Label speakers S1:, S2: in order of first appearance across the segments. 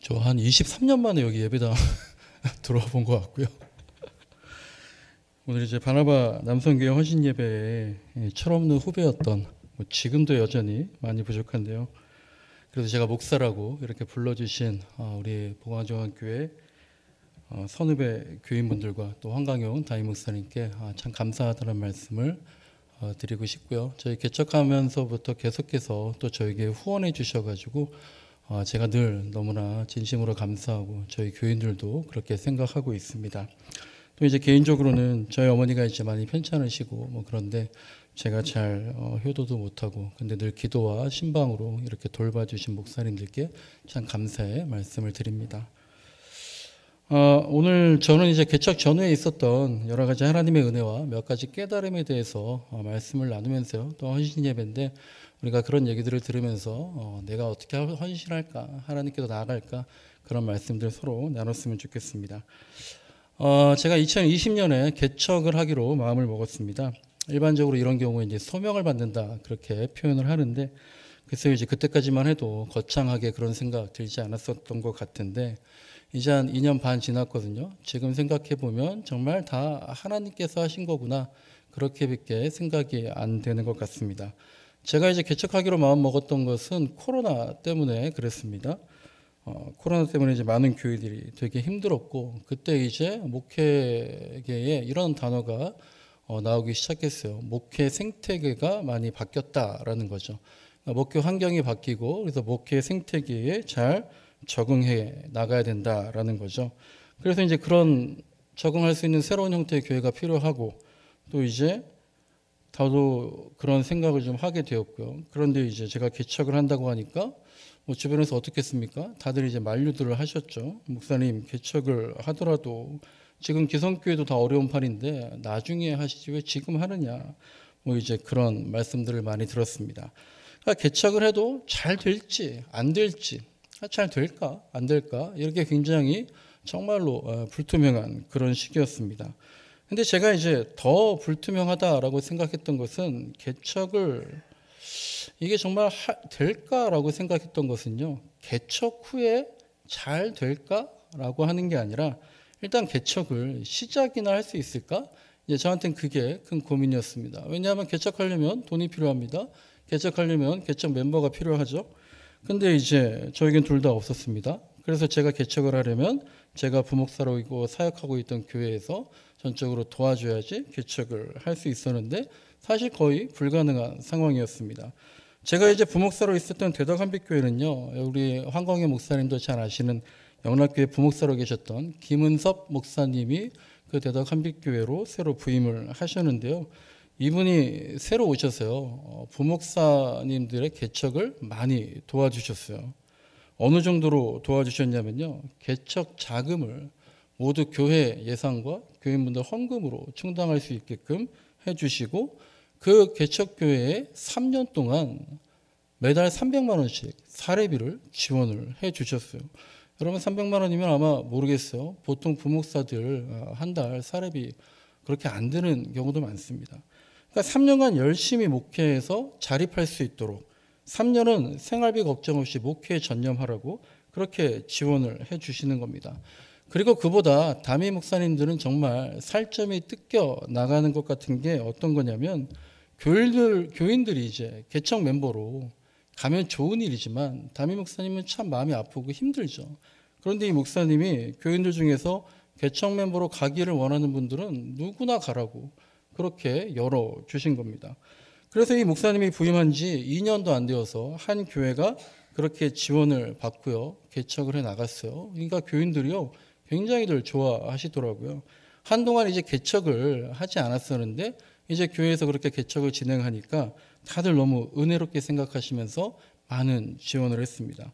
S1: 저 한 23년 만에 여기 예배당 들어와 본 것 같고요. 오늘 이제 바나바 남성교회 헌신 예배에 철없는 후배였던, 지금도 여전히 많이 부족한데요. 그래서 제가 목사라고 이렇게 불러주신 우리 보광정학교회 선후배 교인분들과 또 황강용 담임 목사님께 참 감사하다는 말씀을 드리고 싶고요. 저희 개척하면서부터 계속해서 또 저에게 후원해 주셔가지고 제가 늘 너무나 진심으로 감사하고 저희 교인들도 그렇게 생각하고 있습니다. 또 이제 개인적으로는 저희 어머니가 이제 많이 편찮으시고 그런데 제가 잘 효도도 못하고 근데 늘 기도와 신방으로 이렇게 돌봐주신 목사님들께 참 감사의 말씀을 드립니다. 오늘 저는 이제 개척 전후에 있었던 여러 가지 하나님의 은혜와 몇 가지 깨달음에 대해서 말씀을 나누면서요. 또 헌신 예배인데 우리가 그런 얘기들을 들으면서 내가 어떻게 헌신할까, 하나님께도 나아갈까, 그런 말씀들 서로 나눴으면 좋겠습니다. 제가 2020년에 개척을 하기로 마음을 먹었습니다. 일반적으로 이런 경우에 이제 소명을 받는다 그렇게 표현을 하는데, 글쎄요 이제 그때까지만 해도 거창하게 그런 생각 들지 않았었던 것 같은데 이제 한 2년 반 지났거든요. 지금 생각해 보면 정말 다 하나님께서 하신 거구나, 그렇게밖에 생각이 안 되는 것 같습니다. 제가 이제 개척하기로 마음 먹었던 것은 코로나 때문에 그랬습니다. 코로나 때문에 이제 많은 교회들이 되게 힘들었고, 그때 이제 목회계에 이런 단어가 나오기 시작했어요. 목회 생태계가 많이 바뀌었다라는 거죠. 목회 환경이 바뀌고, 그래서 목회 생태계에 잘 적응해 나가야 된다라는 거죠. 그래서 이제 그런 적응할 수 있는 새로운 형태의 교회가 필요하고, 또 이제 저도 그런 생각을 좀 하게 되었고요. 그런데 이제 제가 개척을 한다고 하니까 주변에서 어떻겠습니까? 다들 이제 만류들을 하셨죠. 목사님 개척을 하더라도 지금 기성교회도 다 어려운 판인데 나중에 하시지 왜 지금 하느냐, 이제 그런 말씀들을 많이 들었습니다. 그러니까 개척을 해도 잘 될지 안 될지, 잘 될까 안 될까, 이렇게 굉장히 정말로 불투명한 그런 시기였습니다. 근데 제가 이제 더 불투명하다라고 생각했던 것은 개척을 이게 정말 될까라고 생각했던 것은요, 개척 후에 잘 될까라고 하는 게 아니라 일단 개척을 시작이나 할 수 있을까? 이제 저한테는 그게 큰 고민이었습니다. 왜냐하면 개척하려면 돈이 필요합니다. 개척하려면 개척 멤버가 필요하죠. 근데 이제 저에겐 둘 다 없었습니다. 그래서 제가 개척을 하려면 제가 부목사로 있고 사역하고 있던 교회에서 전적으로 도와줘야지 개척을 할 수 있었는데 사실 거의 불가능한 상황이었습니다. 제가 이제 부목사로 있었던 대덕한빛교회는요, 우리 황광의 목사님도 잘 아시는 영락교회 부목사로 계셨던 김은섭 목사님이 그 대덕한빛교회로 새로 부임을 하셨는데요. 이분이 새로 오셔서요, 부목사님들의 개척을 많이 도와주셨어요. 어느 정도로 도와주셨냐면요, 개척 자금을 모두 교회 예산과 교인분들 헌금으로 충당할 수 있게끔 해주시고, 그 개척교회에 3년 동안 매달 300만 원씩 사례비를 지원을 해주셨어요. 여러분 300만 원이면 아마 모르겠어요. 보통 부목사들 한 달 사례비 그렇게 안 되는 경우도 많습니다. 그러니까 3년간 열심히 목회해서 자립할 수 있도록 3년은 생활비 걱정 없이 목회에 전념하라고 그렇게 지원을 해주시는 겁니다. 그리고 그보다 담임 목사님들은 정말 살점이 뜯겨 나가는 것 같은 게 어떤 거냐면, 교인들이 이제 개척 멤버로 가면 좋은 일이지만 담임 목사님은 참 마음이 아프고 힘들죠. 그런데 이 목사님이 교인들 중에서 개척 멤버로 가기를 원하는 분들은 누구나 가라고 그렇게 열어주신 겁니다. 그래서 이 목사님이 부임한 지 2년도 안 되어서 한 교회가 그렇게 지원을 받고요, 개척을 해 나갔어요. 그러니까 교인들이요 굉장히들 좋아하시더라고요. 한동안 이제 개척을 하지 않았었는데 이제 교회에서 그렇게 개척을 진행하니까 다들 너무 은혜롭게 생각하시면서 많은 지원을 했습니다.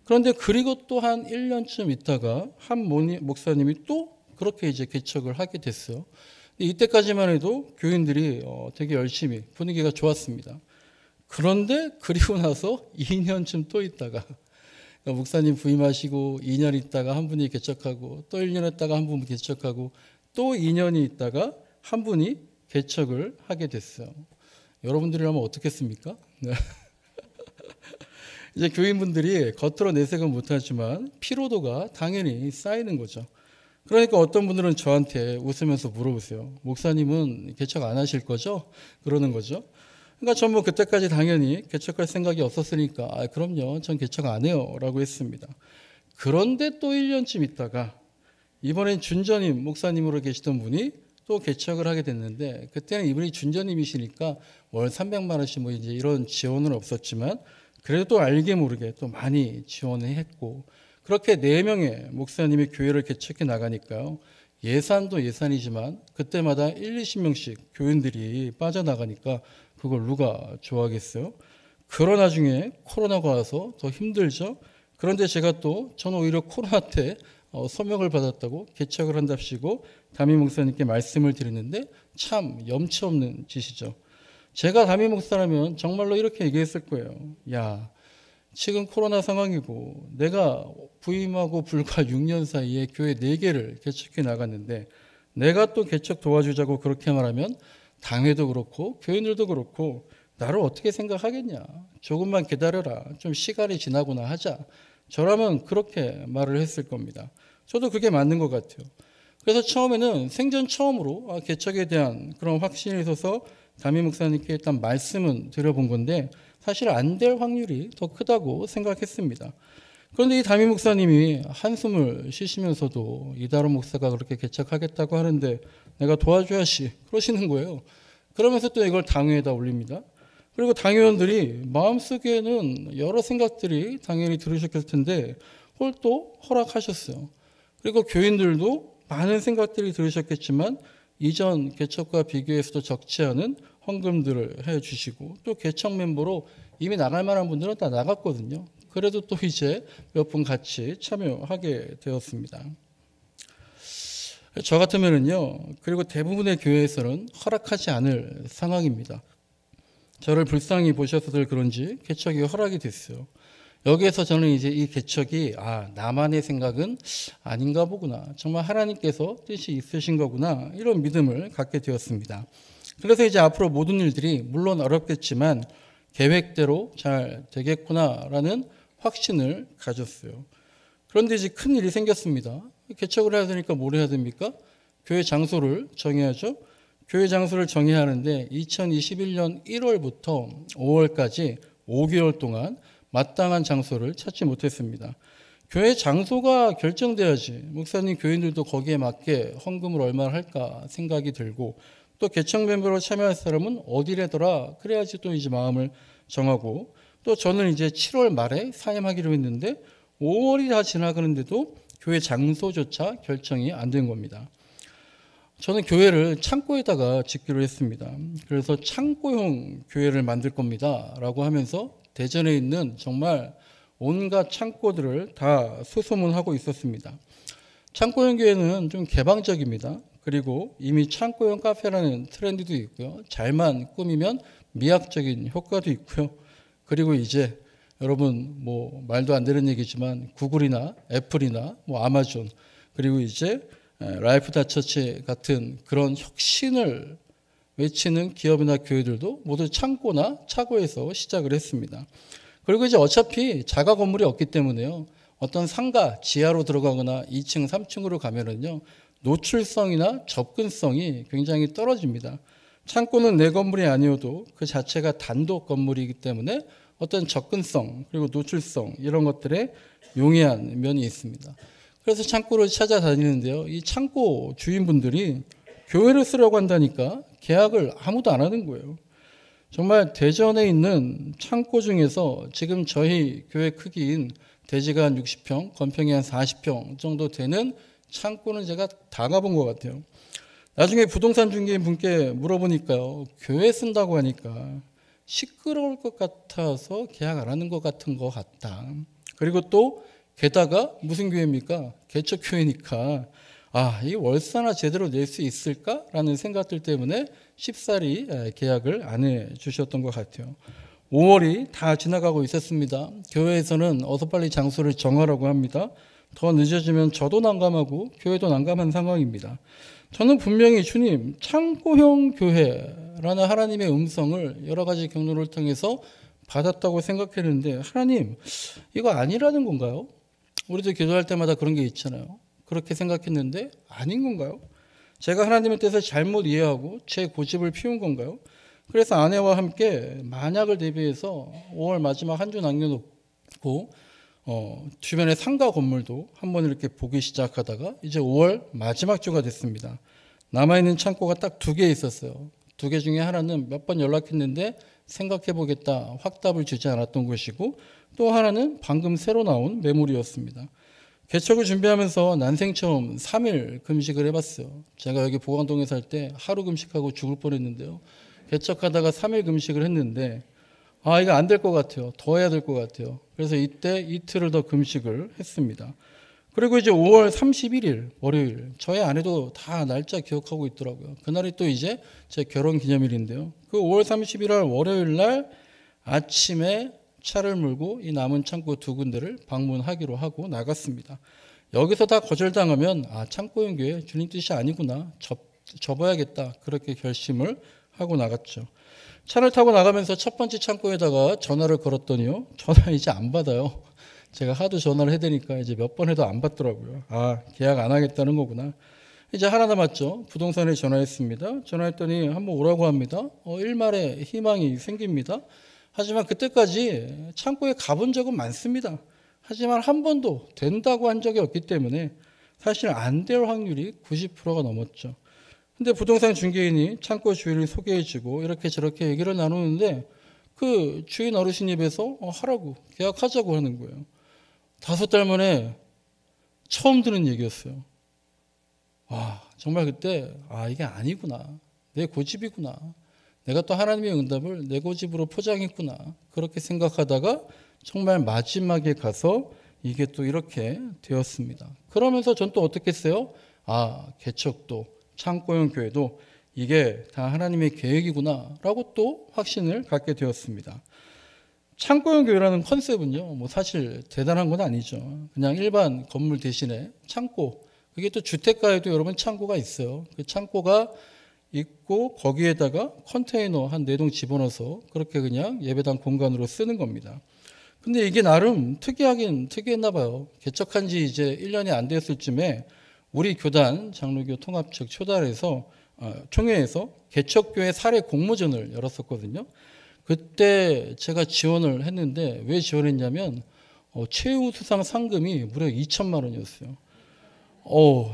S1: 그런데 그리고 또 한 1년쯤 있다가 한 목사님이 또 그렇게 이제 개척을 하게 됐어요. 이때까지만 해도 교인들이 되게 열심히 분위기가 좋았습니다. 그런데 그리고 나서 2년쯤 또 있다가 목사님 부임하시고 2년 있다가 한 분이 개척하고 또 1년 있다가 한 분 개척하고 또 2년이 있다가 한 분이 개척을 하게 됐어요. 여러분들이라면 어떻겠습니까? 이제 교인분들이 겉으로 내색은 못하지만 피로도가 당연히 쌓이는 거죠. 그러니까 어떤 분들은 저한테 웃으면서 물어보세요. 목사님은 개척 안 하실 거죠? 그러는 거죠. 그러니까 전 뭐 그때까지 당연히 개척할 생각이 없었으니까 그럼요. 전 개척 안 해요. 라고 했습니다. 그런데 또 1년쯤 있다가 이번엔 준전임 목사님으로 계시던 분이 또 개척을 하게 됐는데 그때는 이분이 준전임이시니까 월 300만 원씩 뭐 이제 이런 지원은 없었지만 그래도 또 알게 모르게 또 많이 지원을 했고 그렇게 4명의 목사님이 교회를 개척해 나가니까요. 예산도 예산이지만 그때마다 1, 20명씩 교인들이 빠져나가니까 그걸 누가 좋아하겠어요? 그러나 나중에 코로나가 와서 더 힘들죠. 그런데 제가 또 저는 오히려 코로나 때 서명을 받았다고 개척을 한답시고 담임 목사님께 말씀을 드리는데 참 염치 없는 짓이죠. 제가 담임 목사라면 정말로 이렇게 얘기했을 거예요. 야, 지금 코로나 상황이고 내가 부임하고 불과 6년 사이에 교회 4개를 개척해 나갔는데 내가 또 개척 도와주자고 그렇게 말하면 당회도 그렇고 교인들도 그렇고 나를 어떻게 생각하겠냐. 조금만 기다려라. 좀 시간이 지나고나 하자. 저라면 그렇게 말을 했을 겁니다. 저도 그게 맞는 것 같아요. 그래서 처음에는 생전 처음으로 개척에 대한 그런 확신이 있어서 담임 목사님께 일단 말씀은 드려본 건데 사실 안 될 확률이 더 크다고 생각했습니다. 그런데 이 담임 목사님이 한숨을 쉬시면서도 이다른 목사가 그렇게 개척하겠다고 하는데 내가 도와줘야지 그러시는 거예요. 그러면서 또 이걸 당회에다 올립니다. 그리고 당회원들이 마음속에는 여러 생각들이 당연히 들으셨을 텐데 그걸 또 허락하셨어요. 그리고 교인들도 많은 생각들이 들으셨겠지만 이전 개척과 비교해서도 적지 않은 헌금들을 해주시고 또 개척 멤버로 이미 나갈 만한 분들은 다 나갔거든요. 그래도 또 이제 몇 분 같이 참여하게 되었습니다. 저 같으면은요, 그리고 대부분의 교회에서는 허락하지 않을 상황입니다. 저를 불쌍히 보셔서들 그런지 개척이 허락이 됐어요. 여기에서 저는 이제 이 개척이 나만의 생각은 아닌가 보구나. 정말 하나님께서 뜻이 있으신 거구나. 이런 믿음을 갖게 되었습니다. 그래서 이제 앞으로 모든 일들이 물론 어렵겠지만 계획대로 잘 되겠구나라는 확신을 가졌어요. 그런데 이제 큰 일이 생겼습니다. 개척을 해야 되니까 뭘 해야 됩니까? 교회 장소를 정해야죠. 교회 장소를 정해야 하는데 2021년 1월부터 5월까지 5개월 동안 마땅한 장소를 찾지 못했습니다. 교회 장소가 결정돼야지 목사님 교인들도 거기에 맞게 헌금을 얼마나 할까 생각이 들고 또 개척 멤버로 참여할 사람은 어디래더라 그래야지 또 이제 마음을 정하고 또 저는 이제 7월 말에 사임하기로 했는데 5월이 다 지나가는데도 교회 장소조차 결정이 안 된 겁니다. 저는 교회를 창고에다가 짓기로 했습니다. 그래서 창고형 교회를 만들 겁니다 라고 하면서 대전에 있는 정말 온갖 창고들을 다 수소문하고 있었습니다. 창고형 교회는 좀 개방적입니다. 그리고 이미 창고형 카페라는 트렌드도 있고요. 잘만 꾸미면 미학적인 효과도 있고요. 그리고 이제 여러분 뭐 말도 안 되는 얘기지만 구글이나 애플이나 뭐 아마존 그리고 이제 라이프 다 처치 같은 그런 혁신을 외치는 기업이나 교회들도 모두 창고나 차고에서 시작을 했습니다. 그리고 이제 어차피 자가 건물이 없기 때문에요. 어떤 상가 지하로 들어가거나 2층, 3층으로 가면은요. 노출성이나 접근성이 굉장히 떨어집니다. 창고는 내 건물이 아니어도 그 자체가 단독 건물이기 때문에 어떤 접근성 그리고 노출성 이런 것들에 용이한 면이 있습니다. 그래서 창고를 찾아다니는데요. 이 창고 주인분들이 교회를 쓰려고 한다니까 계약을 아무도 안 하는 거예요. 정말 대전에 있는 창고 중에서 지금 저희 교회 크기인 대지가 한 60평, 건평이 한 40평 정도 되는 창고는 제가 다 가본 것 같아요. 나중에 부동산 중개인 분께 물어보니까요. 교회 쓴다고 하니까 시끄러울 것 같아서 계약 안 하는 것 같은 것 같다. 그리고 또 게다가 무슨 교회입니까? 개척교회니까 이 월세나 제대로 낼 수 있을까라는 생각들 때문에 쉽사리 계약을 안 해주셨던 것 같아요. 5월이 다 지나가고 있었습니다. 교회에서는 어서 빨리 장소를 정하라고 합니다. 더 늦어지면 저도 난감하고 교회도 난감한 상황입니다. 저는 분명히 주님 창고형 교회라는 하나님의 음성을 여러 가지 경로를 통해서 받았다고 생각했는데 하나님 이거 아니라는 건가요? 우리도 기도할 때마다 그런 게 있잖아요. 그렇게 생각했는데 아닌 건가요? 제가 하나님의 뜻을 잘못 이해하고 제 고집을 피운 건가요? 그래서 아내와 함께 만약을 대비해서 5월 마지막 한 주 남겨놓고 주변의 상가 건물도 한번 이렇게 보기 시작하다가 이제 5월 마지막 주가 됐습니다. 남아있는 창고가 딱 2개 있었어요. 2개 중에 하나는 몇 번 연락했는데 생각해보겠다 확답을 주지 않았던 것이고, 또 하나는 방금 새로 나온 매물이었습니다. 개척을 준비하면서 난생 처음 3일 금식을 해봤어요. 제가 여기 보광동에 살 때 하루 금식하고 죽을 뻔했는데요. 개척하다가 3일 금식을 했는데 이거 안 될 것 같아요. 더 해야 될 것 같아요. 그래서 이때 이틀을 더 금식을 했습니다. 그리고 이제 5월 31일 월요일, 저희 아내도 다 날짜 기억하고 있더라고요. 그날이 또 이제 제 결혼 기념일인데요. 그 5월 31일 월요일 날 아침에 차를 몰고 이 남은 창고 2군데를 방문하기로 하고 나갔습니다. 여기서 다 거절당하면 창고형 교회 주님 뜻이 아니구나, 접어야겠다, 그렇게 결심을 하고 나갔죠. 차를 타고 나가면서 첫 번째 창고에다가 전화를 걸었더니요, 전화 이제 안 받아요. 제가 하도 전화를 해대니까 이제 몇 번 해도 안 받더라고요. 계약 안 하겠다는 거구나. 이제 하나 남았죠. 부동산에 전화했습니다. 전화했더니 한번 오라고 합니다. 일말의 희망이 생깁니다. 하지만 그때까지 창고에 가본 적은 많습니다. 하지만 한 번도 된다고 한 적이 없기 때문에 사실 안 될 확률이 90%가 넘었죠. 근데 부동산 중개인이 창고 주인을 소개해주고 이렇게 저렇게 얘기를 나누는데 그 주인 어르신 입에서 하라고, 계약하자고 하는 거예요. 5달 만에 처음 듣는 얘기였어요. 정말 그때 이게 아니구나, 내 고집이구나, 내가 또 하나님의 응답을 내 고집으로 포장했구나, 그렇게 생각하다가 정말 마지막에 가서 이게 또 이렇게 되었습니다. 그러면서 전 또 어떻게 했어요? 개척도 창고형 교회도 이게 다 하나님의 계획이구나 라고 또 확신을 갖게 되었습니다. 창고형 교회라는 컨셉은요, 사실 대단한 건 아니죠. 그냥 일반 건물 대신에 창고, 그게 또 주택가에도 여러분 창고가 있어요. 그 창고가 있고 거기에다가 컨테이너 한 4동 집어넣어서 그렇게 그냥 예배당 공간으로 쓰는 겁니다. 근데 이게 나름 특이하긴 특이했나 봐요. 개척한 지 이제 1년이 안 됐을 쯤에 우리 교단 장로교 통합 측 총회에서 개척교회 사례 공모전을 열었었거든요. 그때 제가 지원을 했는데 왜 지원했냐면 최우수상 상금이 무려 2천만 원이었어요.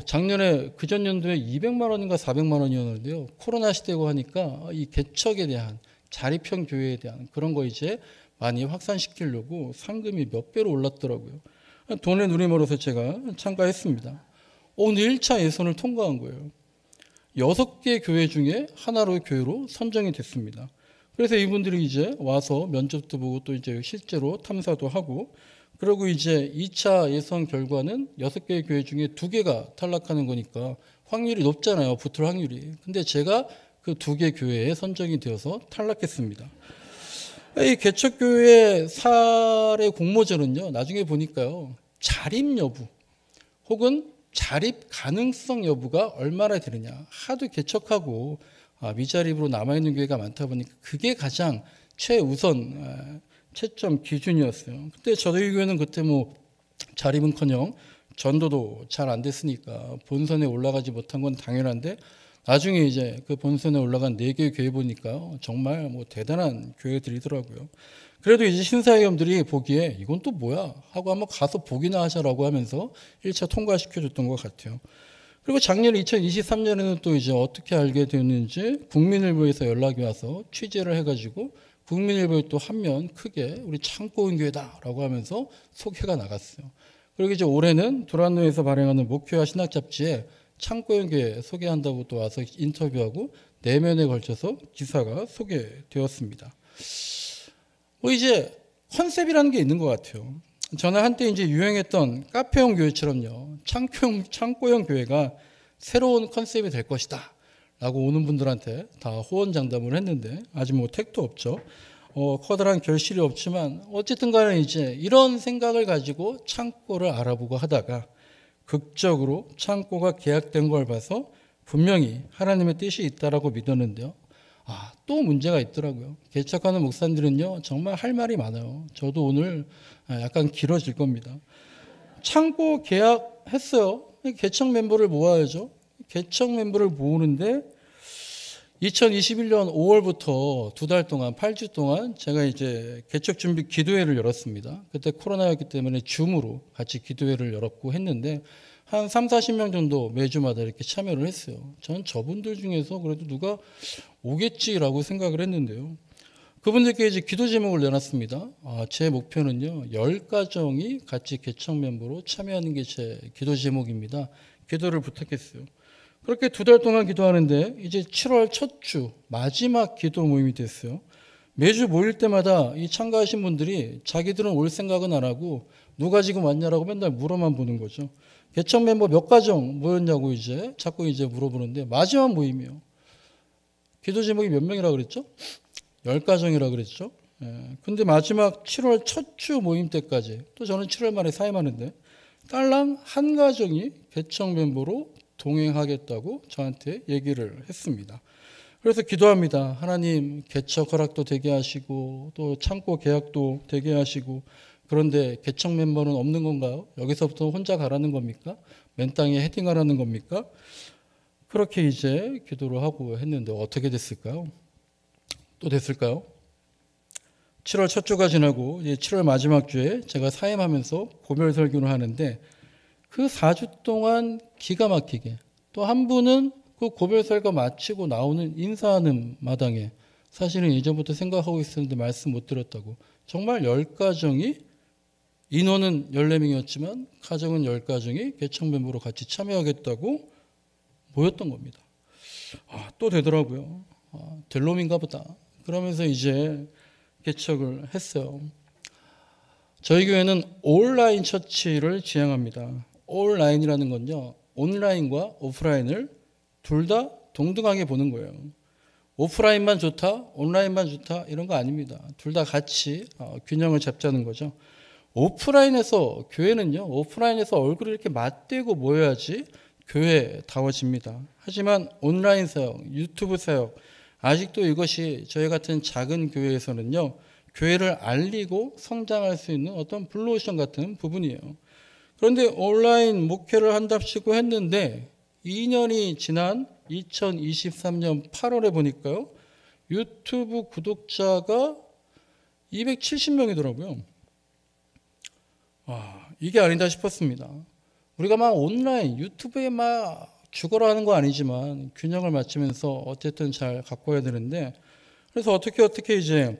S1: 작년에 그전 연도에 200만 원인가 400만 원이었는데요. 코로나 시대고 하니까 이 개척에 대한 자립형 교회에 대한 그런 거 이제 많이 확산시키려고 상금이 몇 배로 올랐더라고요. 돈의 누리머리에서 제가 참가했습니다. 오늘 1차 예선을 통과한 거예요. 6개 교회 중에 하나로 교회로 선정이 됐습니다. 그래서 이분들이 이제 와서 면접도 보고 또 이제 실제로 탐사도 하고, 그리고 이제 2차 예선 결과는 6개의 교회 중에 2개가 탈락하는 거니까 확률이 높잖아요. 붙을 확률이. 근데 제가 그 2개 교회에 선정이 되어서 탈락했습니다. 이 개척교회 사례 공모전은요, 나중에 보니까요, 자립 여부 혹은 자립 가능성 여부가 얼마나 되느냐. 하도 개척하고 미자립으로 남아있는 교회가 많다 보니까 그게 가장 최우선 채점 기준이었어요. 근데 저희 교회는 그때 자립은커녕 전도도 잘 안 됐으니까 본선에 올라가지 못한 건 당연한데, 나중에 이제 그 본선에 올라간 4개의 교회 보니까 정말 대단한 교회들이더라고요. 그래도 이제 신사위원들이 보기에 이건 또 뭐야 하고 한번 가서 보기나 하자라고 하면서 1차 통과시켜줬던 것 같아요. 그리고 작년 2023년에는 또 이제 어떻게 알게 됐는지 국민일보에서 연락이 와서 취재를 해가지고 국민일보에 또 한 면 크게 우리 창고형 교회다라고 하면서 소개가 나갔어요. 그리고 이제 올해는 두란노에서 발행하는 목회와 신학 잡지에 창고형 교회 소개한다고 또 와서 인터뷰하고 4면에 걸쳐서 기사가 소개되었습니다. 이제 컨셉이라는 게 있는 것 같아요. 저는 한때 이제 유행했던 카페형 교회처럼요, 창고형 교회가 새로운 컨셉이 될 것이다 라고 오는 분들한테 다 호언장담을 했는데 아직 택도 없죠. 커다란 결실이 없지만 어쨌든 간에 이제 이런 생각을 가지고 창고를 알아보고 하다가 극적으로 창고가 계약된 걸 봐서 분명히 하나님의 뜻이 있다라고 믿었는데요. 또 문제가 있더라고요. 개척하는 목사님들은요, 정말 할 말이 많아요. 저도 오늘 약간 길어질 겁니다. 창고 계약했어요. 개척 멤버를 모아야죠. 개척 멤버를 모으는데 2021년 5월부터 2달 동안, 8주 동안 제가 이제 개척 준비 기도회를 열었습니다. 그때 코로나였기 때문에 줌으로 같이 기도회를 열었고 했는데 한 3, 40명 정도 매주마다 이렇게 참여를 했어요. 전 저분들 중에서 그래도 누가 오겠지라고 생각을 했는데요. 그분들께 이제 기도 제목을 내놨습니다. 제 목표는요, 10가정이 같이 개척 멤버로 참여하는 게 제 기도 제목입니다. 기도를 부탁했어요. 그렇게 2달 동안 기도하는데 이제 7월 첫 주 마지막 기도 모임이 됐어요. 매주 모일 때마다 이 참가하신 분들이 자기들은 올 생각은 안 하고 누가 지금 왔냐라고 맨날 물어만 보는 거죠. 개척 멤버 몇 가정 모였냐고 이제 자꾸 이제 물어보는데 마지막 모임이에요. 기도 제목이 몇 명이라 그랬죠? 10가정이라 그랬죠? 근데 마지막 7월 첫 주 모임 때까지 또 저는 7월 말에 사임하는데 딸랑 한 가정이 개척 멤버로 동행하겠다고 저한테 얘기를 했습니다. 그래서 기도합니다. 하나님 개척 허락도 되게 하시고 또 창고 계약도 되게 하시고 그런데 개척 멤버는 없는 건가요? 여기서부터 혼자 가라는 겁니까? 맨 땅에 헤딩하라는 겁니까? 그렇게 이제 기도를 하고 했는데 어떻게 됐을까요? 또 됐을까요? 7월 첫 주가 지나고 이제 7월 마지막 주에 제가 사임하면서 고별 설교를 하는데 그 4주 동안 기가 막히게 또 한 분은 그 고별 설교 마치고 나오는 인사하는 마당에 사실은 예전부터 생각하고 있었는데 말씀 못 드렸다고 정말 10가정이 인원은 14명이었지만 가정은 10가정이 개척 멤버로 같이 참여하겠다고 모였던 겁니다. 또 되더라고요. 될 놈인가 보다. 그러면서 이제 개척을 했어요. 저희 교회는 온라인 처치를 지향합니다. 온라인이라는 건요, 온라인과 오프라인을 둘 다 동등하게 보는 거예요. 오프라인만 좋다, 온라인만 좋다 이런 거 아닙니다. 둘 다 같이 균형을 잡자는 거죠. 오프라인에서 교회는요, 오프라인에서 얼굴을 이렇게 맞대고 모여야지 교회다워집니다. 하지만 온라인 사역, 유튜브 사역 아직도 이것이 저희 같은 작은 교회에서는요, 교회를 알리고 성장할 수 있는 어떤 블루오션 같은 부분이에요. 그런데 온라인 목회를 한답시고 했는데 2년이 지난 2023년 8월에 보니까요, 유튜브 구독자가 270명이더라고요. 이게 아니다 싶었습니다. 우리가 막 온라인, 유튜브에 막 죽어라 하는 거 아니지만 균형을 맞추면서 어쨌든 잘 가꿔야 되는데 그래서 어떻게 이제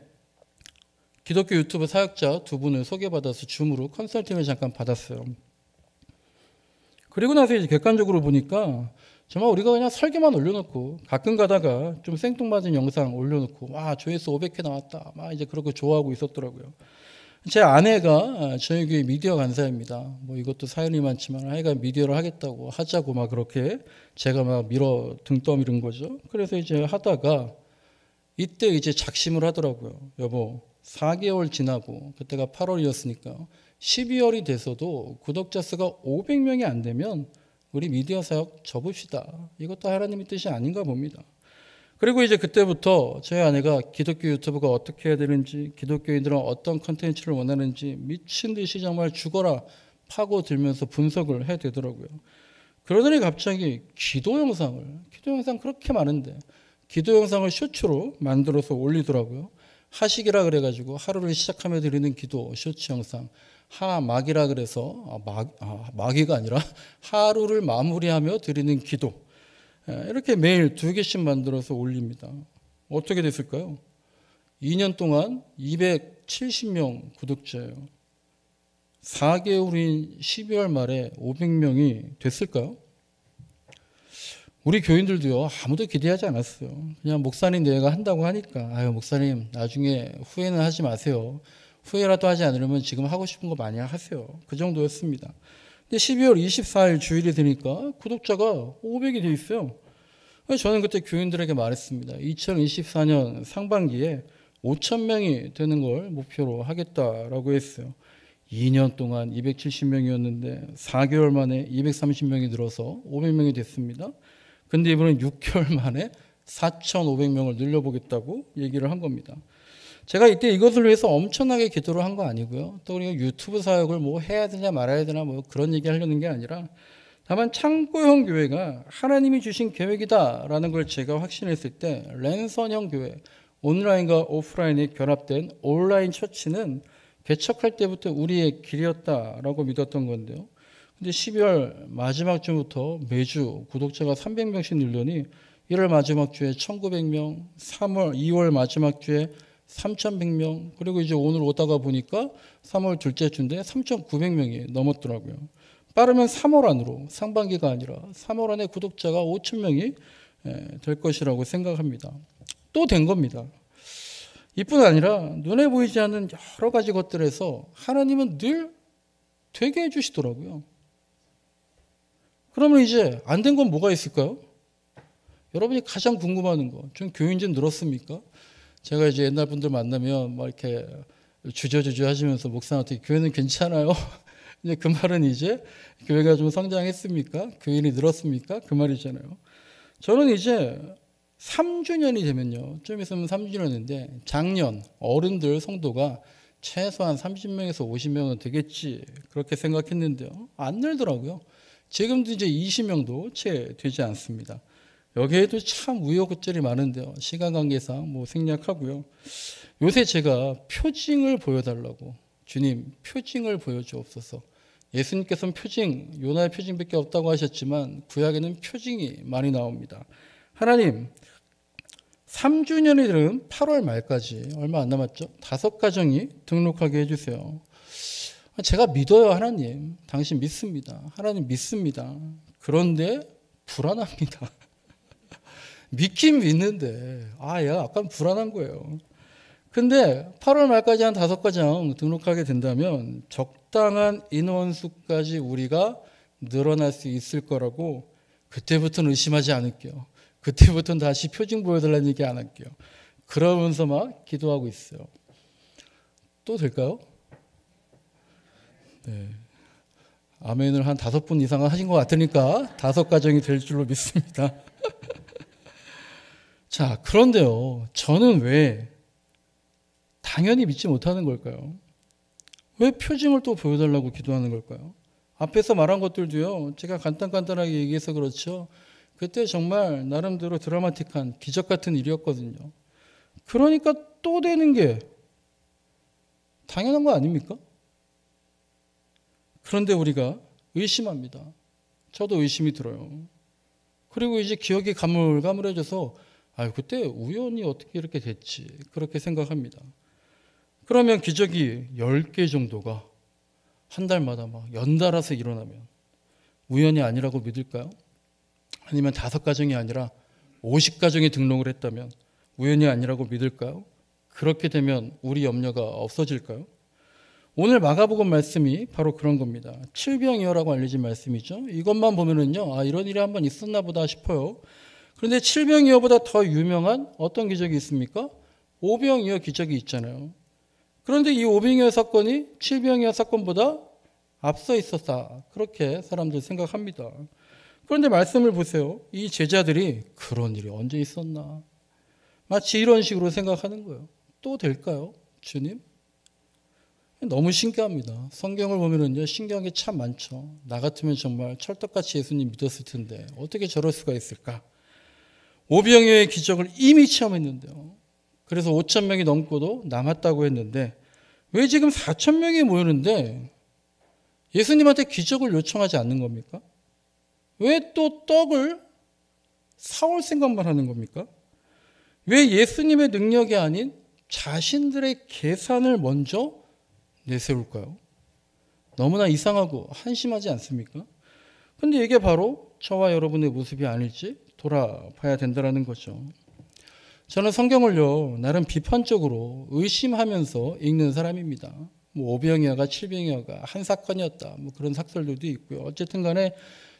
S1: 기독교 유튜브 사역자 2분을 소개받아서 줌으로 컨설팅을 잠깐 받았어요. 그리고 나서 이제 객관적으로 보니까 정말 우리가 그냥 설교만 올려놓고 가끔 가다가 좀 생뚱맞은 영상 올려놓고 와 조회수 500회 나왔다 막 이제 그렇게 좋아하고 있었더라고요. 제 아내가 저희 교회 미디어 간사입니다. 뭐 이것도 사연이 많지만 하여간 미디어를 하겠다고 하자고 막 그렇게 제가 막 밀어 등 떠밀은 거죠. 그래서 이제 하다가 이때 이제 작심을 하더라고요. 여보 4개월 지나고 그때가 8월이었으니까 12월이 돼서도 구독자 수가 500명이 안 되면 우리 미디어 사역 접읍시다. 이것도 하나님의 뜻이 아닌가 봅니다. 그리고 이제 그때부터 저희 아내가 기독교 유튜브가 어떻게 해야 되는지, 기독교인들은 어떤 컨텐츠를 원하는지 미친 듯이 정말 죽어라 파고들면서 분석을 해야 되더라고요. 그러더니 갑자기 기도 영상 그렇게 많은데 기도 영상을 쇼츠로 만들어서 올리더라고요. 하식이라 그래가지고 하루를 시작하며 드리는 기도 쇼츠 영상, 하막이라 그래서 마귀가 아니라 하루를 마무리하며 드리는 기도, 이렇게 매일 2개씩 만들어서 올립니다. 어떻게 됐을까요? 2년 동안 270명 구독자예요. 4개월인 12월 말에 500명이 됐을까요? 우리 교인들도요, 아무도 기대하지 않았어요. 그냥 목사님 내가 한다고 하니까, 아유, 목사님, 나중에 후회는 하지 마세요. 후회라도 하지 않으려면 지금 하고 싶은 거 많이 하세요. 그 정도였습니다. 근데 12월 24일 주일이 되니까 구독자가 500이 돼 있어요. 저는 그때 교인들에게 말했습니다. 2024년 상반기에 5,000명이 되는 걸 목표로 하겠다라고 했어요. 2년 동안 270명이었는데 4개월 만에 230명이 늘어서 500명이 됐습니다. 근데 이번엔 6개월 만에 4,500명을 늘려보겠다고 얘기를 한 겁니다. 제가 이때 이것을 위해서 엄청나게 기도를 한 거 아니고요. 또 우리가 유튜브 사역을 뭐 해야 되냐 말아야 되나 뭐 그런 얘기 하려는 게 아니라 다만 창고형 교회가 하나님이 주신 계획이다라는 걸 제가 확신했을 때 랜선형 교회, 온라인과 오프라인이 결합된 온라인 처치는 개척할 때부터 우리의 길이었다라고 믿었던 건데요. 근데 12월 마지막 주부터 매주 구독자가 300명씩 늘더니 1월 마지막 주에 1,900명, 2월 마지막 주에 3,100명, 그리고 이제 오늘 오다가 보니까 3월 둘째 주인데 3,900명이 넘었더라고요. 빠르면 3월 안으로, 상반기가 아니라 3월 안에 구독자가 5,000명이 될 것이라고 생각합니다. 또 된 겁니다. 이뿐 아니라 눈에 보이지 않는 여러 가지 것들에서 하나님은 늘 되게 해주시더라고요. 그러면 이제 안 된 건 뭐가 있을까요? 여러분이 가장 궁금해하는 거, 좀 교인 좀 늘었습니까? 제가 이제 옛날 분들 만나면 막 이렇게 주저주저 하시면서 목사한테 교회는 괜찮아요? 이제 그 말은 이제 교회가 좀 성장했습니까? 교인이 늘었습니까? 그 말이잖아요. 저는 이제 3주년이 되면요. 좀 있으면 3주년인데 작년 어른들 성도가 최소한 30명에서 50명은 되겠지. 그렇게 생각했는데요. 안 늘더라고요. 지금도 이제 20명도 채 되지 않습니다. 여기에도 참 우여곡절이 많은데요. 시간 관계상 뭐 생략하고요. 요새 제가 표징을 보여달라고, 주님 표징을 보여주옵소서. 예수님께서는 표징, 요나의 표징밖에 없다고 하셨지만 구약에는 표징이 많이 나옵니다. 하나님 3주년이 되는 8월 말까지 얼마 안 남았죠? 5가정이 등록하게 해주세요. 제가 믿어요. 하나님 당신 믿습니다. 하나님 믿습니다. 그런데 불안합니다. 믿긴 믿는데 약간 불안한 거예요. 근데 8월 말까지 한 5가정 등록하게 된다면 적당한 인원수까지 우리가 늘어날 수 있을 거라고 그때부터는 의심하지 않을게요. 그때부터는 다시 표징 보여달라는 얘기 안 할게요. 그러면서 막 기도하고 있어요. 또 될까요? 네. 아멘을 한 5분 이상은 하신 것 같으니까 5가정이 될 줄로 믿습니다. 자, 그런데요. 저는 왜 당연히 믿지 못하는 걸까요? 왜 표징을 또 보여달라고 기도하는 걸까요? 앞에서 말한 것들도요. 제가 간단하게 얘기해서 그렇죠. 그때 정말 나름대로 드라마틱한 기적 같은 일이었거든요. 그러니까 또 되는 게 당연한 거 아닙니까? 그런데 우리가 의심합니다. 저도 의심이 들어요. 그리고 이제 기억이 가물가물해져서 그때 우연히 어떻게 이렇게 됐지 그렇게 생각합니다. 그러면 기적이 10개 정도가 한 달마다 막 연달아서 일어나면 우연이 아니라고 믿을까요? 아니면 5가정이 아니라 50가정이 등록을 했다면 우연이 아니라고 믿을까요? 그렇게 되면 우리 염려가 없어질까요? 오늘 마가복음 말씀이 바로 그런 겁니다. 칠병이어라고 알려진 말씀이죠. 이것만 보면은요, 이런 일이 한번 있었나 보다 싶어요. 그런데 칠병이어보다 더 유명한 어떤 기적이 있습니까? 오병이어 기적이 있잖아요. 그런데 이 오병이어 사건이 칠병이어 사건보다 앞서 있었다. 그렇게 사람들 생각합니다. 그런데 말씀을 보세요. 이 제자들이 그런 일이 언제 있었나? 마치 이런 식으로 생각하는 거예요. 또 될까요? 주님? 너무 신기합니다. 성경을 보면은요, 신기한 게 참 많죠. 나 같으면 정말 찰떡같이 예수님 믿었을 텐데 어떻게 저럴 수가 있을까? 오병이어의 기적을 이미 체험했는데요. 그래서 5,000명이 넘고도 남았다고 했는데 왜 지금 4,000명이 모이는데 예수님한테 기적을 요청하지 않는 겁니까? 왜 또 떡을 사올 생각만 하는 겁니까? 왜 예수님의 능력이 아닌 자신들의 계산을 먼저 내세울까요? 너무나 이상하고 한심하지 않습니까? 근데 이게 바로 저와 여러분의 모습이 아닐지 돌아봐야 된다는 거죠. 저는 성경을요, 나름 비판적으로 의심하면서 읽는 사람입니다. 오병이어가 칠병이어가 한 사건이었다. 그런 학설들도 있고요. 어쨌든 간에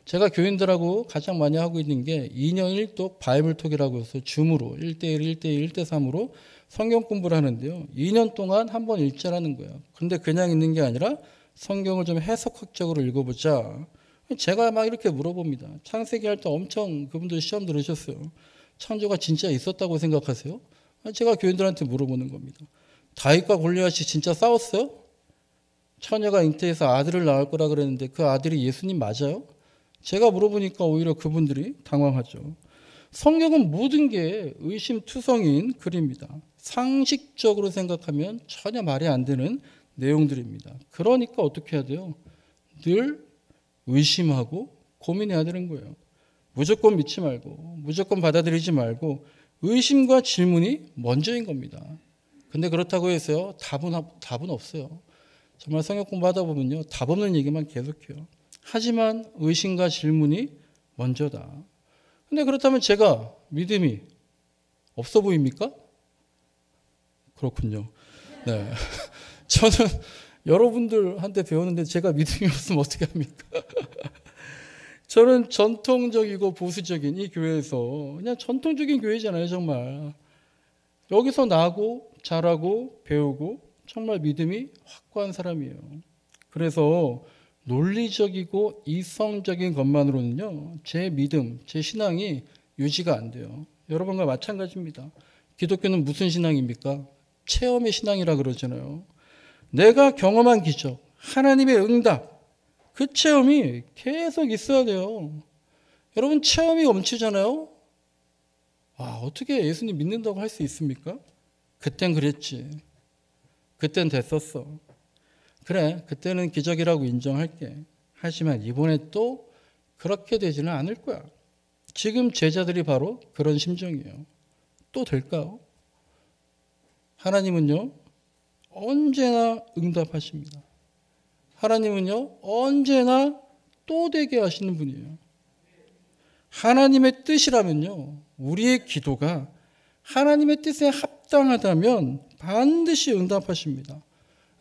S1: 제가 교인들하고 가장 많이 하고 있는 게 2년 1독 바이블톡이라고 해서 줌으로 1대1, 1대1, 1대3으로 성경 공부를 하는데요. 2년 동안 한 번 읽자라는 거예요. 근데 그냥 읽는 게 아니라 성경을 좀 해석학적으로 읽어보자. 제가 막 이렇게 물어봅니다. 창세기 할 때 엄청 그분들 시험 들으셨어요. 창조가 진짜 있었다고 생각하세요? 제가 교인들한테 물어보는 겁니다. 다윗과 골리앗이 진짜 싸웠어요? 처녀가 잉태해서 아들을 낳을 거라 그랬는데 그 아들이 예수님 맞아요? 제가 물어보니까 오히려 그분들이 당황하죠. 성경은 모든 게 의심투성인 글입니다. 상식적으로 생각하면 전혀 말이 안 되는 내용들입니다. 그러니까 어떻게 해야 돼요? 늘 의심하고 고민해야 되는 거예요. 무조건 믿지 말고 무조건 받아들이지 말고 의심과 질문이 먼저인 겁니다. 근데 그렇다고 해서요, 답은 없어요. 정말 성경 공부하다 보면요, 답 없는 얘기만 계속해요. 하지만 의심과 질문이 먼저다. 근데 그렇다면 제가 믿음이 없어 보입니까? 그렇군요. 네. 저는 여러분들한테 배우는데 제가 믿음이 없으면 어떻게 합니까? 저는 전통적이고 보수적인 이 교회에서 그냥 전통적인 교회잖아요, 정말. 여기서 나고 자라고 배우고 정말 믿음이 확고한 사람이에요. 그래서 논리적이고 이성적인 것만으로는요, 제 믿음, 제 신앙이 유지가 안 돼요. 여러분과 마찬가지입니다. 기독교는 무슨 신앙입니까? 체험의 신앙이라 그러잖아요. 내가 경험한 기적, 하나님의 응답, 그 체험이 계속 있어야 돼요. 여러분 체험이 넘치잖아요. 어떻게 예수님 믿는다고 할 수 있습니까? 그땐 그랬지. 그땐 됐었어. 그래, 그때는 기적이라고 인정할게. 하지만 이번에 또 그렇게 되지는 않을 거야. 지금 제자들이 바로 그런 심정이에요. 또 될까요? 하나님은요, 언제나 응답하십니다. 하나님은요, 언제나 또 되게 하시는 분이에요. 하나님의 뜻이라면요, 우리의 기도가 하나님의 뜻에 합당하다면 반드시 응답하십니다.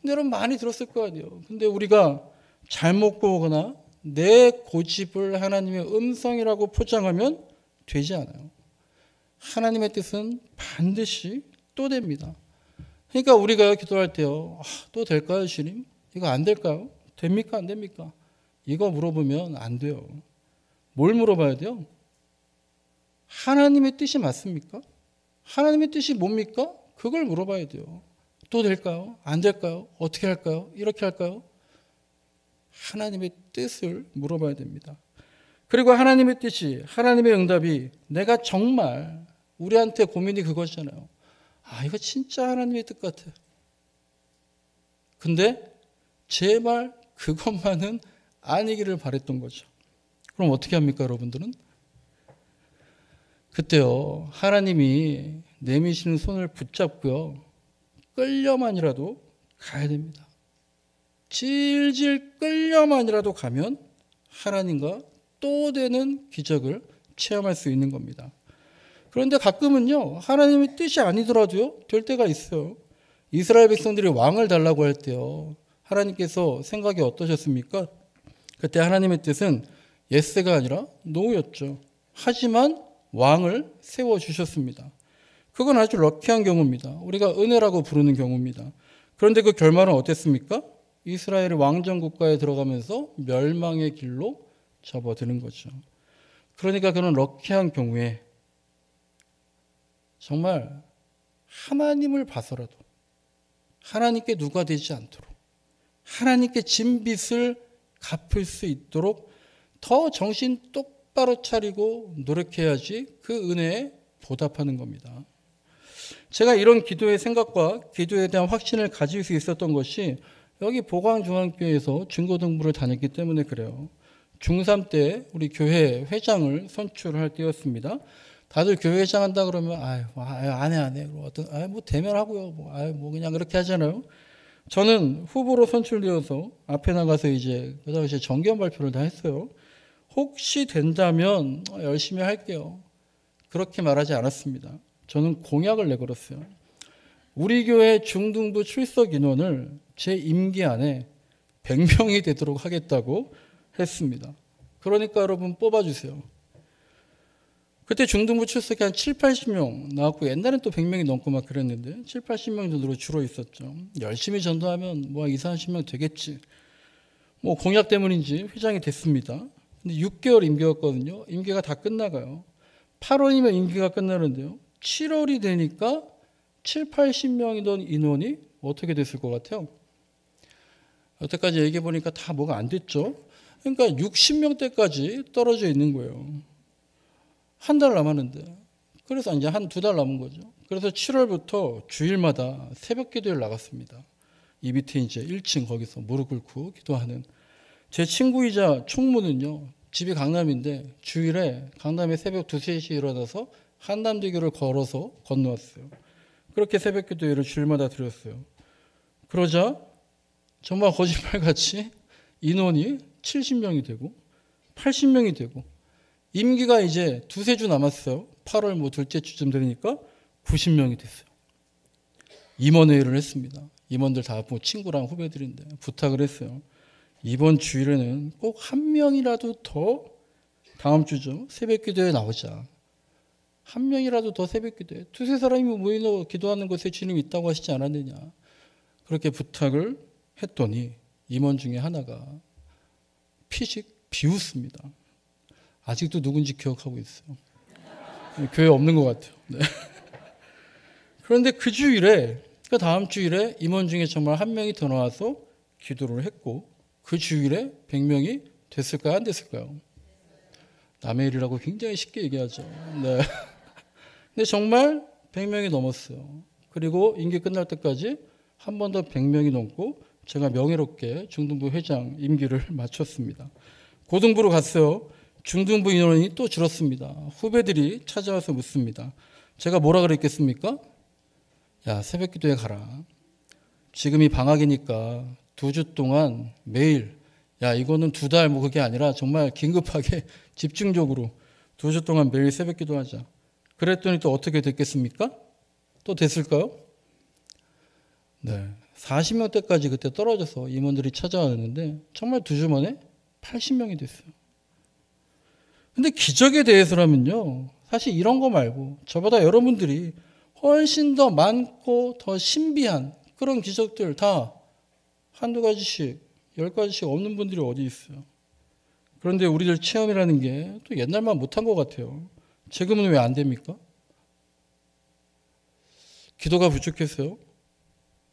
S1: 근데 여러분 많이 들었을 거 아니에요. 근데 우리가 잘못 보거나 내 고집을 하나님의 음성이라고 포장하면 되지 않아요. 하나님의 뜻은 반드시 또 됩니다. 그러니까 우리가 기도할 때요, 또 될까요, 주님? 이거 안 될까요? 됩니까? 안 됩니까? 이거 물어보면 안 돼요. 뭘 물어봐야 돼요? 하나님의 뜻이 맞습니까? 하나님의 뜻이 뭡니까? 그걸 물어봐야 돼요. 또 될까요? 안 될까요? 어떻게 할까요? 이렇게 할까요? 하나님의 뜻을 물어봐야 됩니다. 그리고 하나님의 뜻이, 하나님의 응답이 내가 정말 우리한테 고민이 그것이잖아요. 이거 진짜 하나님의 뜻 같아. 근데 제발 그것만은 아니기를 바랬던 거죠. 그럼 어떻게 합니까, 여러분들은? 그때요, 하나님이 내미시는 손을 붙잡고요, 끌려만이라도 가야 됩니다. 질질 끌려만이라도 가면 하나님과 또 되는 기적을 체험할 수 있는 겁니다. 그런데 가끔은요, 하나님의 뜻이 아니더라도요, 될 때가 있어요. 이스라엘 백성들이 왕을 달라고 할 때요, 하나님께서 생각이 어떠셨습니까? 그때 하나님의 뜻은 예스가 아니라 노였죠. 하지만 왕을 세워주셨습니다. 그건 아주 럭키한 경우입니다. 우리가 은혜라고 부르는 경우입니다. 그런데 그 결말은 어땠습니까? 이스라엘이 왕정 국가에 들어가면서 멸망의 길로 접어드는 거죠. 그러니까 그런 럭키한 경우에 정말 하나님을 봐서라도 하나님께 누가 되지 않도록 하나님께 진 빚을 갚을 수 있도록 더 정신 똑바로 차리고 노력해야지 그 은혜에 보답하는 겁니다. 제가 이런 기도의 생각과 기도에 대한 확신을 가질 수 있었던 것이 여기 보광중앙교회에서 중고등부를 다녔기 때문에 그래요. 중3 때 우리 교회 회장을 선출할 때였습니다. 다들 교회 회장 한다 그러면 안 해. 뭐 대면하고요. 뭐 그냥 그렇게 하잖아요. 저는 후보로 선출되어서 앞에 나가서 이제 그 당시에 정기원 발표를 다 했어요. 혹시 된다면 열심히 할게요. 그렇게 말하지 않았습니다. 저는 공약을 내걸었어요. 우리 교회 중등부 출석 인원을 제 임기 안에 100명이 되도록 하겠다고 했습니다. 그러니까 여러분 뽑아주세요. 그때 중등부 출석이 한 7, 80명 나왔고 옛날엔 또 100명이 넘고 막 그랬는데 7, 80명 정도로 줄어 있었죠. 열심히 전도하면 뭐 2, 30명 되겠지. 뭐 공약 때문인지 회장이 됐습니다. 근데 6개월 임기였거든요. 임기가 다 끝나가요. 8월이면 임기가 끝나는데요. 7월이 되니까 7, 80명이던 인원이 어떻게 됐을 것 같아요? 여태까지 얘기해 보니까 다 뭐가 안 됐죠. 그러니까 60명대까지 떨어져 있는 거예요. 한 달 남았는데. 그래서 이제 한 2달 남은 거죠. 그래서 7월부터 주일마다 새벽 기도회를 나갔습니다. 이 밑에 이제 1층 거기서 무릎 꿇고 기도하는. 제 친구이자 총무는요. 집이 강남인데 주일에 강남에 새벽 2, 3시에 일어나서 한남대교를 걸어서 건너왔어요. 그렇게 새벽 기도회를 주일마다 드렸어요. 그러자 정말 거짓말같이 인원이 70명이 되고 80명이 되고 임기가 이제 2-3주 남았어요. 8월 뭐 둘째 주쯤 되니까 90명이 됐어요. 임원회의를 했습니다. 임원들 다 뭐 친구랑 후배들인데 부탁을 했어요. 이번 주일에는 꼭 한 명이라도 더 다음 주죠. 새벽 기도에 나오자. 한 명이라도 더 새벽 기도에. 2-3 사람이 모이는 기도하는 곳에 주님이 있다고 하시지 않았느냐. 그렇게 부탁을 했더니 임원 중에 하나가 피식 비웃습니다. 아직도 누군지 기억하고 있어요. 교회 없는 것 같아요. 네. 그런데 그 주일에, 그 다음 주일에 임원 중에 정말 한 명이 더 나와서 기도를 했고 그 주일에 100명이 됐을까요? 안 됐을까요? 남의 일이라고 굉장히 쉽게 얘기하죠. 네. 근데 정말 100명이 넘었어요. 그리고 임기 끝날 때까지 한 번 더 100명이 넘고 제가 명예롭게 중등부 회장 임기를 마쳤습니다. 고등부로 갔어요. 중등부 인원이 또 줄었습니다. 후배들이 찾아와서 묻습니다. 제가 뭐라 그랬겠습니까? 야, 새벽 기도에 가라. 지금이 방학이니까 2주 동안 매일, 야, 이거는 2달 뭐 그게 아니라 정말 긴급하게 집중적으로 2주 동안 매일 새벽 기도하자. 그랬더니 또 어떻게 됐겠습니까? 또 됐을까요? 네. 40명대까지 그때 떨어져서 임원들이 찾아왔는데 정말 2주 만에 80명이 됐어요. 근데 기적에 대해서라면요. 사실 이런 거 말고 저보다 여러분들이 훨씬 더 많고 더 신비한 그런 기적들 다 한두 가지씩, 10가지씩 없는 분들이 어디 있어요. 그런데 우리들 체험이라는 게 또 옛날만 못한 것 같아요. 지금은 왜 안 됩니까? 기도가 부족해서요?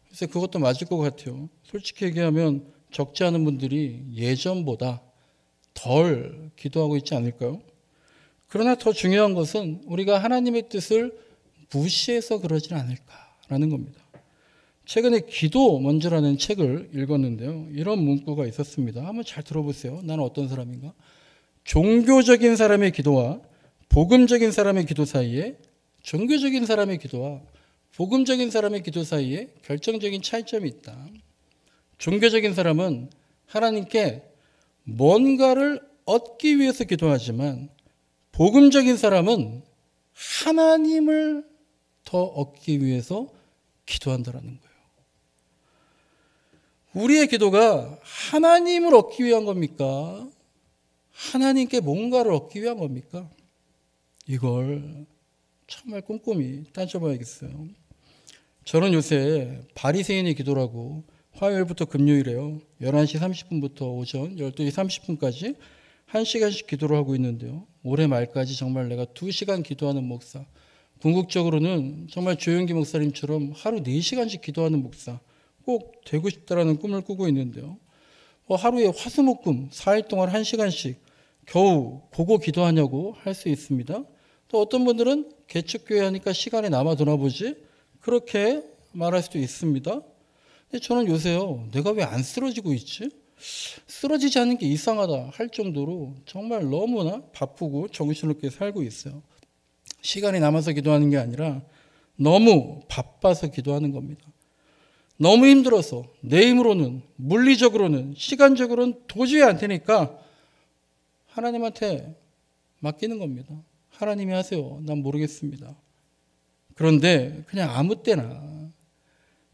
S1: 글쎄 그것도 맞을 것 같아요. 솔직히 얘기하면 적지 않은 분들이 예전보다 덜 기도하고 있지 않을까요? 그러나 더 중요한 것은 우리가 하나님의 뜻을 무시해서 그러지는 않을까라는 겁니다. 최근에 기도 먼저라는 책을 읽었는데요. 이런 문구가 있었습니다. 한번 잘 들어보세요. 나는 어떤 사람인가? 종교적인 사람의 기도와 복음적인 사람의 기도 사이에 종교적인 사람의 기도와 복음적인 사람의 기도 사이에 결정적인 차이점이 있다. 종교적인 사람은 하나님께 뭔가를 얻기 위해서 기도하지만 복음적인 사람은 하나님을 더 얻기 위해서 기도한다라는 거예요. 우리의 기도가 하나님을 얻기 위한 겁니까? 하나님께 뭔가를 얻기 위한 겁니까? 이걸 정말 꼼꼼히 따져봐야겠어요. 저는 요새 바리새인의 기도라고 화요일부터 금요일에요. 11시 30분부터 오전 12시 30분까지 1시간씩 기도를 하고 있는데요. 올해 말까지 정말 내가 2시간 기도하는 목사, 궁극적으로는 정말 조영기 목사님처럼 하루 4시간씩 기도하는 목사 꼭 되고 싶다라는 꿈을 꾸고 있는데요. 하루에 화수목금 4일 동안 1시간씩 겨우 보고 기도하냐고 할 수 있습니다. 또 어떤 분들은 개척교회 하니까 시간이 남아도나 보지 그렇게 말할 수도 있습니다. 근데 저는 요새요, 내가 왜 안 쓰러지고 있지? 쓰러지지 않는 게 이상하다 할 정도로 정말 너무나 바쁘고 정신없게 살고 있어요. 시간이 남아서 기도하는 게 아니라 너무 바빠서 기도하는 겁니다. 너무 힘들어서 내 힘으로는, 물리적으로는, 시간적으로는 도저히 안 되니까 하나님한테 맡기는 겁니다. 하나님이 하세요. 난 모르겠습니다. 그런데 그냥 아무 때나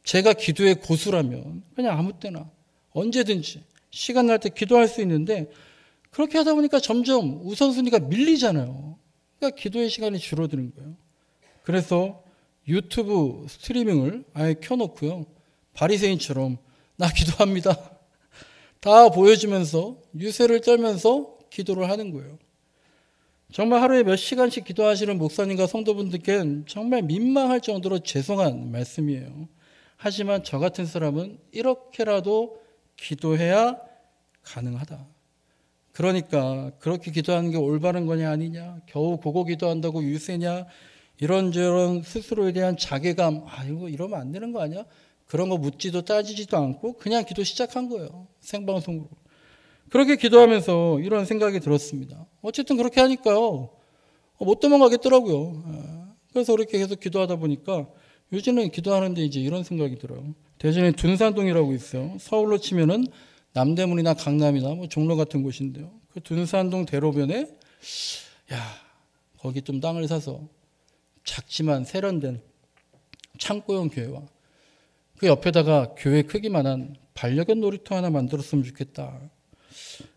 S1: 제가 기도의 고수라면 그냥 아무 때나 언제든지 시간 날 때 기도할 수 있는데 그렇게 하다 보니까 점점 우선순위가 밀리잖아요. 그러니까 기도의 시간이 줄어드는 거예요. 그래서 유튜브 스트리밍을 아예 켜놓고요. 바리새인처럼 나 기도합니다. 다 보여주면서 유세를 떨면서 기도를 하는 거예요. 정말 하루에 몇 시간씩 기도하시는 목사님과 성도분들께는 정말 민망할 정도로 죄송한 말씀이에요. 하지만 저 같은 사람은 이렇게라도 기도해야 가능하다. 그러니까 그렇게 기도하는 게 올바른 거냐 아니냐, 겨우 그거 기도한다고 유세냐, 이런저런 스스로에 대한 자괴감, 이거 이러면 안 되는 거 아니야? 그런 거 묻지도 따지지도 않고 그냥 기도 시작한 거예요. 생방송으로. 그렇게 기도하면서 이런 생각이 들었습니다. 어쨌든 그렇게 하니까요, 못 도망가겠더라고요. 그래서 그렇게 계속 기도하다 보니까 요즘은 기도하는데 이제 이런 생각이 들어요. 대전에 둔산동이라고 있어요. 서울로 치면은 남대문이나 강남이나 뭐 종로 같은 곳인데요. 그 둔산동 대로변에 거기 좀 땅을 사서 작지만 세련된 창고형 교회와 그 옆에다가 교회 크기만한 반려견 놀이터 하나 만들었으면 좋겠다.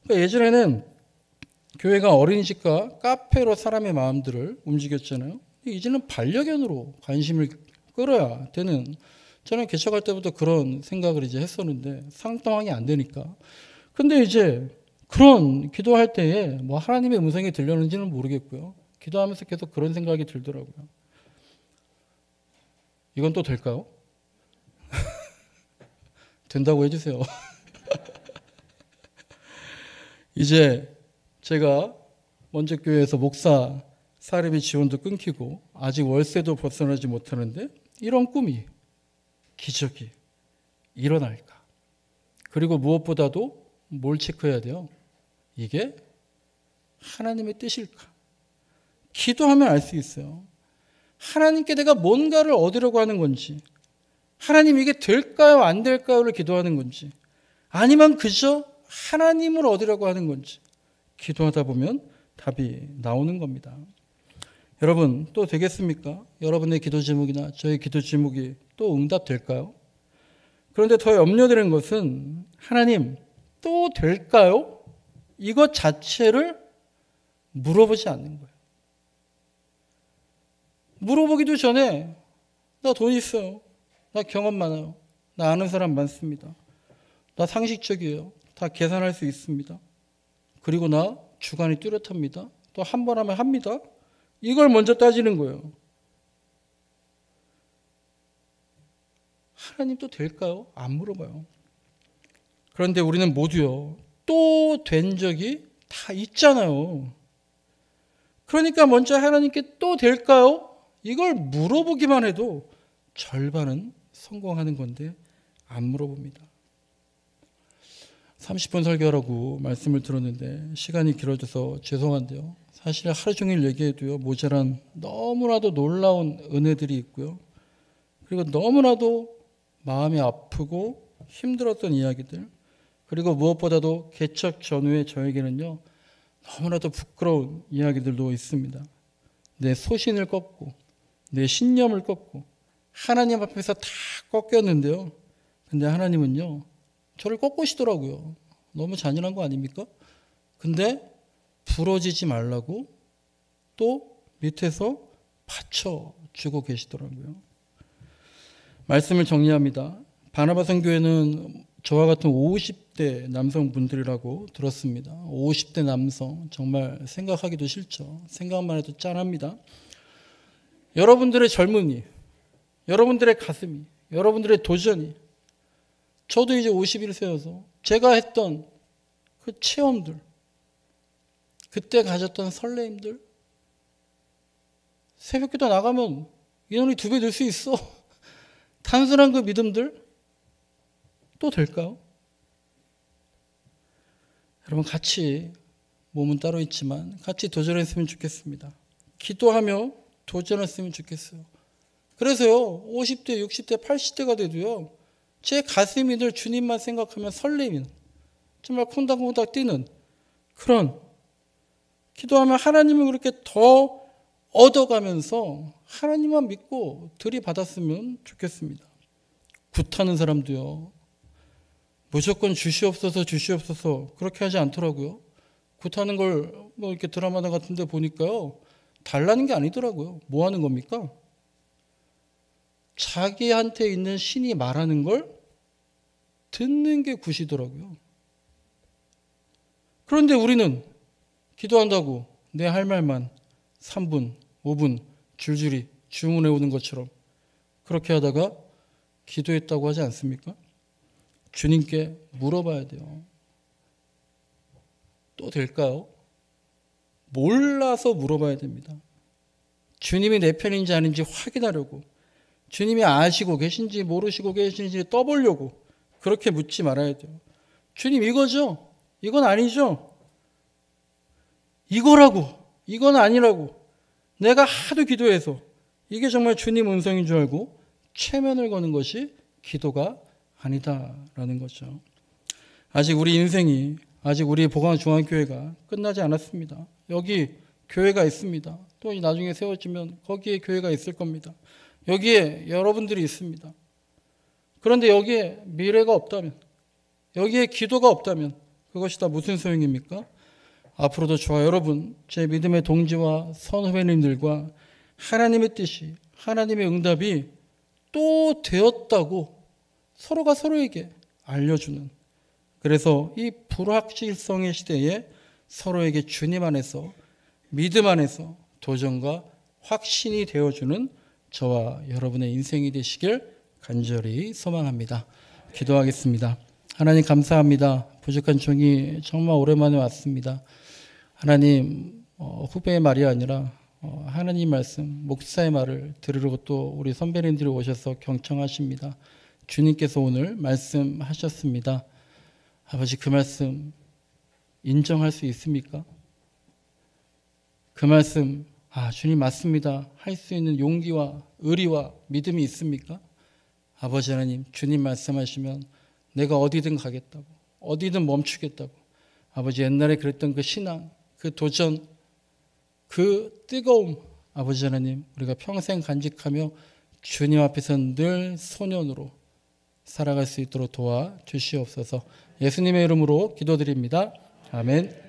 S1: 그러니까 예전에는 교회가 어린이집과 카페로 사람의 마음들을 움직였잖아요. 이제는 반려견으로 관심을 끌어야 되는, 저는 개척할 때부터 그런 생각을 이제 했었는데 상당히 안 되니까. 근데 이제 그런 기도할 때에 뭐 하나님의 음성이 들렸는지는 모르겠고요. 기도하면서 계속 그런 생각이 들더라고요. 이건 또 될까요? 된다고 해주세요. 이제 제가 먼저 교회에서 목사 사례비 지원도 끊기고 아직 월세도 벗어나지 못하는데 이런 꿈이, 기적이 일어날까? 그리고 무엇보다도 뭘 체크해야 돼요? 이게 하나님의 뜻일까? 기도하면 알 수 있어요. 하나님께 내가 뭔가를 얻으려고 하는 건지, 하나님 이게 될까요 안 될까요를 기도하는 건지, 아니면 그저 하나님을 얻으려고 하는 건지 기도하다 보면 답이 나오는 겁니다. 여러분, 또 되겠습니까? 여러분의 기도 제목이나 저의 기도 제목이 또 응답될까요? 그런데 더 염려되는 것은 하나님 또 될까요? 이것 자체를 물어보지 않는 거예요. 물어보기도 전에 나 돈 있어요. 나 경험 많아요. 나 아는 사람 많습니다. 나 상식적이에요. 다 계산할 수 있습니다. 그리고 나 주관이 뚜렷합니다. 또 한 번 하면 합니다. 이걸 먼저 따지는 거예요. 하나님 또 될까요? 안 물어봐요. 그런데 우리는 모두요, 또 된 적이 다 있잖아요. 그러니까 먼저 하나님께 또 될까요? 이걸 물어보기만 해도 절반은 성공하는 건데 안 물어봅니다. 30분 설교하라고 말씀을 들었는데 시간이 길어져서 죄송한데요. 사실 하루 종일 얘기해도요, 모자란 너무나도 놀라운 은혜들이 있고요. 그리고 너무나도 마음이 아프고 힘들었던 이야기들, 그리고 무엇보다도 개척 전후의 저에게는요, 너무나도 부끄러운 이야기들도 있습니다. 내 소신을 꺾고 내 신념을 꺾고 하나님 앞에서 다 꺾였는데요. 근데 하나님은요, 저를 꺾으시더라고요. 너무 잔인한 거 아닙니까? 근데 부러지지 말라고 또 밑에서 받쳐주고 계시더라고요. 말씀을 정리합니다. 바나바 선교회는 저와 같은 50대 남성분들이라고 들었습니다. 50대 남성, 정말 생각하기도 싫죠. 생각만 해도 짠합니다. 여러분들의 젊음이, 여러분들의 가슴이, 여러분들의 도전이, 저도 이제 51세여서 제가 했던 그 체험들, 그때 가졌던 설레임들, 새벽기도 나가면 인원이 2배 늘 수 있어. 단순한 그 믿음들 또 될까요? 여러분, 같이, 몸은 따로 있지만 같이 도전했으면 좋겠습니다. 기도하며 도전했으면 좋겠어요. 그래서요, 50대, 60대, 80대가 돼도요, 제 가슴이 늘 주님만 생각하면 설레는, 정말 콩닥콩닥 뛰는 그런, 기도하면 하나님을 그렇게 더 얻어가면서 하나님만 믿고 들이받았으면 좋겠습니다. 굿하는 사람도요, 무조건 주시옵소서 주시옵소서 그렇게 하지 않더라고요. 굿하는 걸 뭐 이렇게 드라마 같은 데 보니까요, 달라는 게 아니더라고요. 뭐 하는 겁니까? 자기한테 있는 신이 말하는 걸 듣는 게 굿이더라고요. 그런데 우리는 기도한다고 내 할 말만 3분, 5분 줄줄이 주문해 오는 것처럼 그렇게 하다가 기도했다고 하지 않습니까? 주님께 물어봐야 돼요. 또 될까요? 몰라서 물어봐야 됩니다. 주님이 내 편인지 아닌지 확인하려고, 주님이 아시고 계신지 모르시고 계신지 떠보려고 그렇게 묻지 말아야 돼요. 주님 이거죠? 이건 아니죠? 이거라고, 이건 아니라고. 내가 하도 기도해서 이게 정말 주님 음성인 줄 알고 최면을 거는 것이 기도가 아니다라는 거죠. 아직 우리 인생이, 아직 우리 보강중앙교회가 끝나지 않았습니다. 여기 교회가 있습니다. 또 나중에 세워지면 거기에 교회가 있을 겁니다. 여기에 여러분들이 있습니다. 그런데 여기에 미래가 없다면, 여기에 기도가 없다면 그것이 다 무슨 소용입니까? 앞으로도 저와 여러분, 제 믿음의 동지와 선후배님들과 하나님의 뜻이, 하나님의 응답이 또 되었다고 서로가 서로에게 알려주는, 그래서 이 불확실성의 시대에 서로에게 주님 안에서, 믿음 안에서 도전과 확신이 되어주는 저와 여러분의 인생이 되시길 간절히 소망합니다. 기도하겠습니다. 하나님 감사합니다. 부족한 종이 정말 오랜만에 왔습니다. 하나님, 후배의 말이 아니라 하나님 말씀, 목사의 말을 들으러 또 우리 선배님들이 오셔서 경청하십니다. 주님께서 오늘 말씀하셨습니다. 아버지, 그 말씀 인정할 수 있습니까? 그 말씀, 주님 맞습니다, 할 수 있는 용기와 의리와 믿음이 있습니까? 아버지 하나님, 주님 말씀하시면 내가 어디든 가겠다고, 어디든 멈추겠다고, 아버지 옛날에 그랬던 그 신앙, 그 도전, 그 뜨거움, 아버지 하나님 우리가 평생 간직하며 주님 앞에서 늘 소년으로 살아갈 수 있도록 도와주시옵소서. 예수님의 이름으로 기도드립니다. 아멘.